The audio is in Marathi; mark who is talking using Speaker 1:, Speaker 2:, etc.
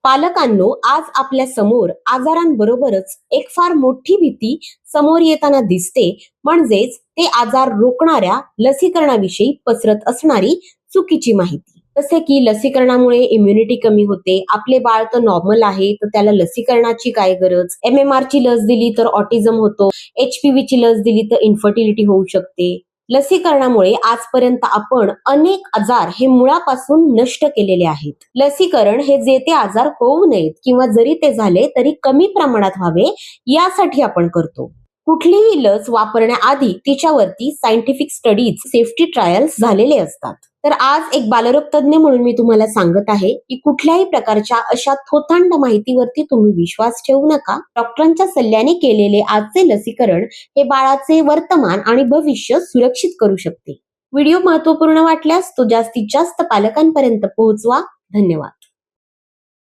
Speaker 1: पालकांनो, आज आपल्या समोर आजारांबरोबरच एक फार मोठी भीती समोर येताना दिसते, म्हणजेच ते आजार रोखणाऱ्या लसीकरणाविषयी पसरत असणारी चुकीची माहिती. जसे की लसीकरणामुळे इम्युनिटी कमी होते, आपले बाळ तर नॉर्मल आहे तर त्याला लसीकरणाची काय गरज, MMR ची लस दिली तर ऑटिझम होतो, HPV ची लस दिली तर इन्फर्टिलिटी होऊ शकते. लसीकरणामुळे आजपर्यंत आपण अनेक आजार हे मुळापासून नष्ट केलेले आहेत. लसीकरण हे जे ते आजार होऊ नयेत किंवा जरी ते झाले तरी कमी प्रमाणात व्हावे यासाठी आपण करतो. कुठलीही लस वापरण्याआधी तिच्यावरती सायंटिफिक स्टडीज, सेफ्टी ट्रायल्स झालेले असतात. तर आज एक बालरोग तज्ञ म्हणून मी तुम्हाला सांगत आहे की कुठल्याही प्रकारच्या अशा थोतांड माहितीवरती तुम्ही विश्वास ठेवू नका. डॉक्टरांच्या सल्ल्याने केलेले आजचे लसीकरण हे बाळाचे वर्तमान आणि भविष्य सुरक्षित करू शकते. व्हिडिओ महत्त्वपूर्ण वाटल्यास तो जास्तीत जास्त पालकांपर्यंत पोहोचवा. धन्यवाद.